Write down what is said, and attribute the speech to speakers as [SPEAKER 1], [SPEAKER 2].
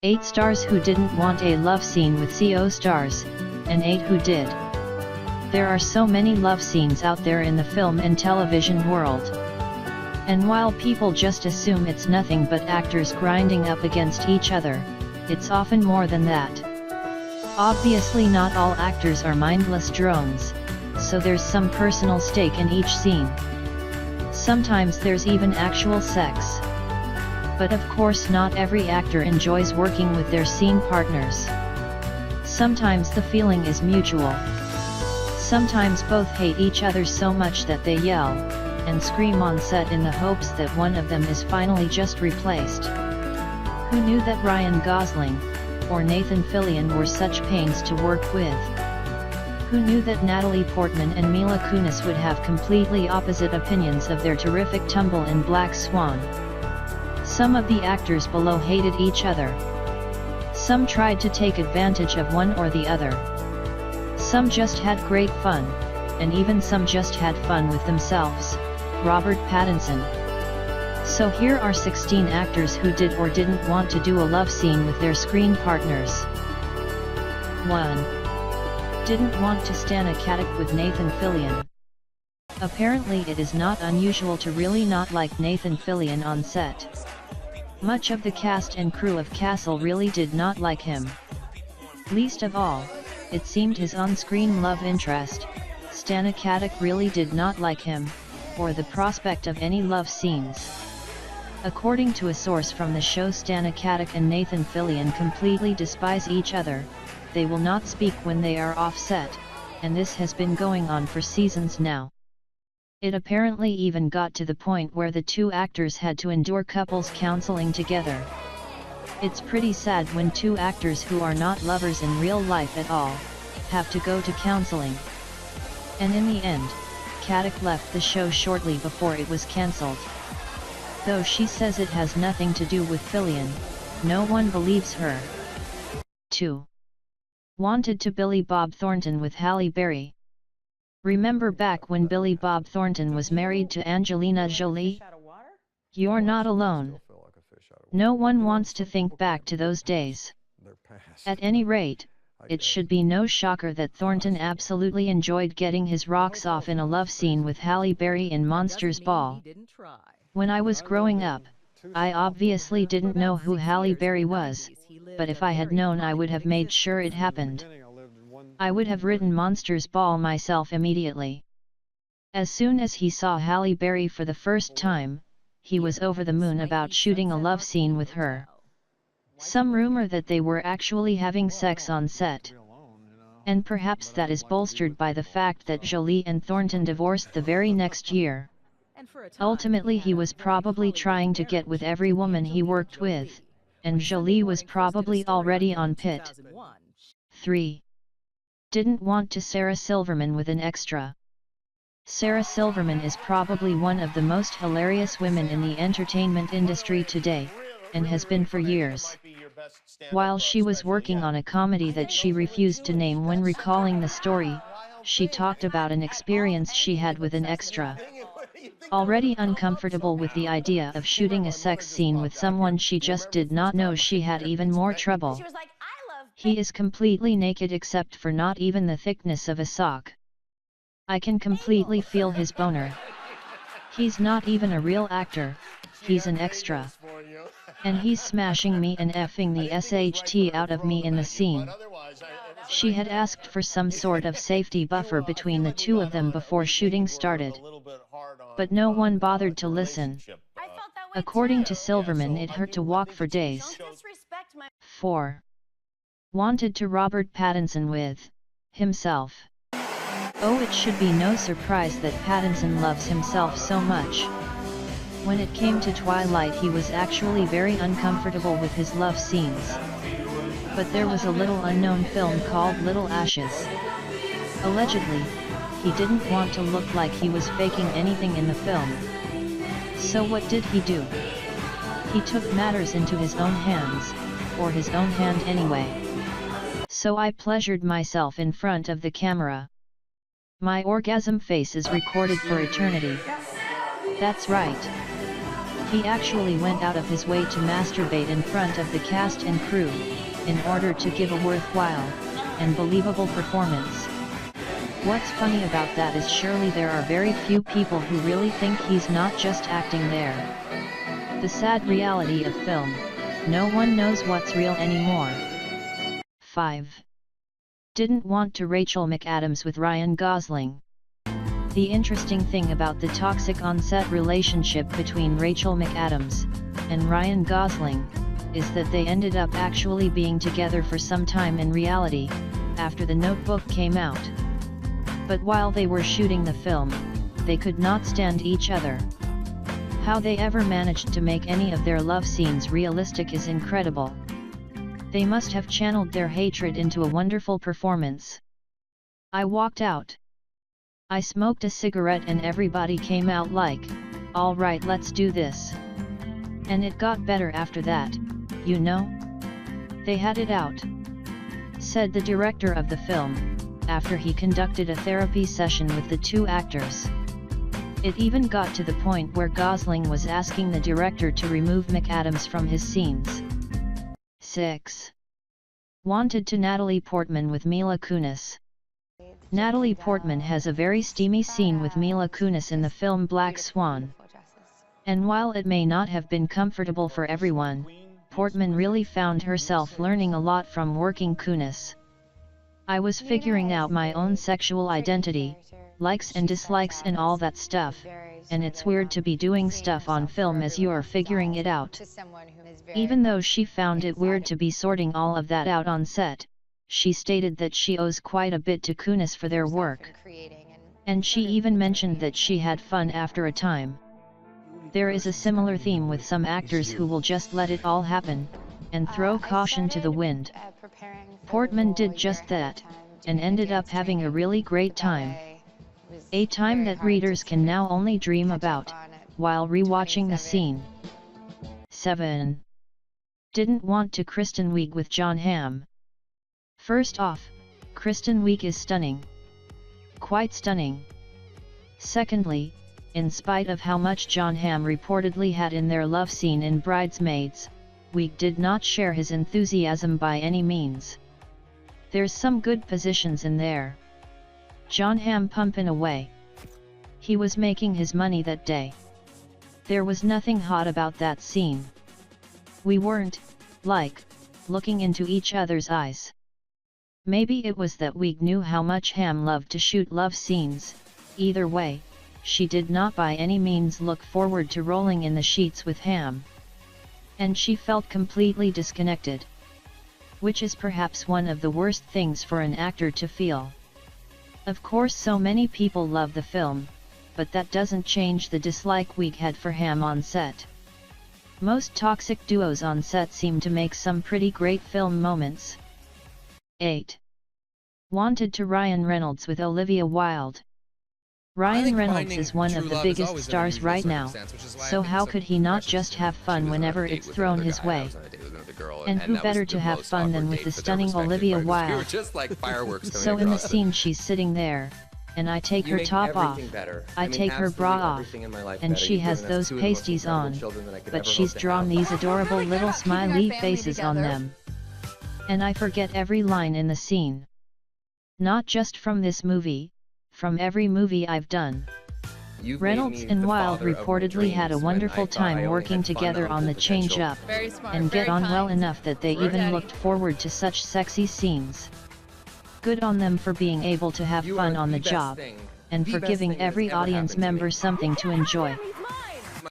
[SPEAKER 1] 8 stars who didn't want a love scene with CO stars, and 8 who did. There are so many love scenes out there in the film and television world. And while people just assume it's nothing but actors grinding up against each other, it's often more than that. Obviously not all actors are mindless drones, so there's some personal stake in each scene. Sometimes there's even actual sex. But of course not every actor enjoys working with their scene partners. Sometimes the feeling is mutual. Sometimes both hate each other so much that they yell and scream on set in the hopes that one of them is finally just replaced. Who knew that Ryan Gosling or Nathan Fillion were such pains to work with? Who knew that Natalie Portman and Mila Kunis would have completely opposite opinions of their terrific tumble in Black Swan? Some of the actors below hated each other. Some tried to take advantage of one or the other. Some just had great fun, and even some just had fun with themselves. Robert Pattinson. So here are 16 actors who did or didn't want to do a love scene with their screen partners. 1. Didn't want to stan a caddick with Nathan Fillion. Apparently it is not unusual to really not like Nathan Fillion on set. Much of the cast and crew of Castle really did not like him. Least of all, it seemed his on-screen love interest, Stana Katic, really did not like him, or the prospect of any love scenes. According to a source from the show, Stana Katic and Nathan Fillion completely despise each other. They will not speak when they are off set, and this has been going on for seasons now. It apparently even got to the point where the two actors had to endure couples counseling together. It's pretty sad when two actors who are not lovers in real life at all have to go to counseling. And in the end, Katic left the show shortly before it was cancelled. Though she says it has nothing to do with Fillion, no one believes her. 2. Wanted to Billy Bob Thornton with Halle Berry. Remember back when Billy Bob Thornton was married to Angelina Jolie? You're not alone. No one wants to think back to those days. At any rate, it should be no shocker that Thornton absolutely enjoyed getting his rocks off in a love scene with Halle Berry in Monsters Ball. When I was growing up, I obviously didn't know who Halle Berry was, but if I had known, I would have made sure it happened. I would have written Monsters Ball myself immediately. As soon as he saw Halle Berry for the first time, he was over the moon about shooting a love scene with her. Some rumor that they were actually having sex on set. And perhaps that is bolstered by the fact that Jolie and Thornton divorced the very next year. Ultimately he was probably trying to get with every woman he worked with, and Jolie was probably already on pit. 3. Didn't want to Sarah Silverman with an extra. Sarah Silverman is probably one of the most hilarious women in the entertainment industry today, and has been for years. While she was working on a comedy that she refused to name when recalling the story, she talked about an experience she had with an extra. Already uncomfortable with the idea of shooting a sex scene with someone she just did not know, she had even more trouble. He is completely naked except for not even the thickness of a sock. I can completely feel his boner. He's not even a real actor, he's an extra. And he's smashing me and effing the SHT out of me in the scene. She had asked for some sort of safety buffer between the two of them before shooting started. But no one bothered to listen. According to Silverman, it hurt to walk for days. 4. Wanted to Robert Pattinson with himself. Oh, it should be no surprise that Pattinson loves himself so much. When it came to Twilight, he was actually very uncomfortable with his love scenes. But there was a little unknown film called Little Ashes. Allegedly, he didn't want to look like he was faking anything in the film. So what did he do? He took matters into his own hands, or his own hand anyway. So I pleasured myself in front of the camera. My orgasm face is recorded for eternity. That's right. He actually went out of his way to masturbate in front of the cast and crew, in order to give a worthwhile and believable performance. What's funny about that is surely there are very few people who really think he's not just acting there. The sad reality of film, no one knows what's real anymore. 5. Didn't want to Rachel McAdams with Ryan Gosling. The interesting thing about the toxic on-set relationship between Rachel McAdams and Ryan Gosling is that they ended up actually being together for some time in reality, after The Notebook came out. But while they were shooting the film, they could not stand each other. How they ever managed to make any of their love scenes realistic is incredible. They must have channeled their hatred into a wonderful performance. I walked out. I smoked a cigarette and everybody came out like, "All right, let's do this." And it got better after that, you know? They had it out, said the director of the film, after he conducted a therapy session with the two actors. It even got to the point where Gosling was asking the director to remove McAdams from his scenes. 6. Wanted to Natalie Portman with Mila Kunis. Natalie Portman has a very steamy scene with Mila Kunis in the film Black Swan. And while it may not have been comfortable for everyone, Portman really found herself learning a lot from working Kunis. I was figuring out my own sexual identity, likes and dislikes and all that stuff, and it's weird to be doing stuff on film as you are figuring it out. Even though she found it weird to be sorting all of that out on set, she stated that she owes quite a bit to Kunis for their work. And she even mentioned that she had fun after a time. There is a similar theme with some actors who will just let it all happen, and throw caution to the wind. Portman did just that, and ended up having a really great time. A time that readers can now only dream about, while rewatching the scene. 7. Didn't want to Kristen Wiig with Jon Hamm. First off, Kristen Wiig is stunning. Quite stunning. Secondly, in spite of how much Jon Hamm reportedly had in their love scene in Bridesmaids, Wiig did not share his enthusiasm by any means. There's some good positions in there. Jon Hamm pumping away. He was making his money that day. There was nothing hot about that scene. We weren't, like, looking into each other's eyes. Maybe it was that Wiig knew how much Hamm loved to shoot love scenes. Either way, she did not by any means look forward to rolling in the sheets with Hamm. And she felt completely disconnected. Which is perhaps one of the worst things for an actor to feel. Of course so many people love the film, but that doesn't change the dislike Wiig had for Hamm on set. Most toxic duos on set seem to make some pretty great film moments. 8. Wanted to Ryan Reynolds with Olivia Wilde. Ryan Reynolds is one of the biggest stars right now, so how could he not just have fun whenever it's thrown his way? And who better to have fun than with the stunning Olivia Wilde? So in the scene she's sitting there, and I take her top off, I take her bra off, and she has those pasties on, but she's drawn these adorable little smiley faces on them. And I forget every line in the scene. Not just from this movie, from every movie I've done. Reynolds and Wilde reportedly had a wonderful time working together on The Change Up, and get on well enough that they even looked forward to such sexy scenes. Good on them for being able to have fun on the job, and for giving every audience member something to enjoy.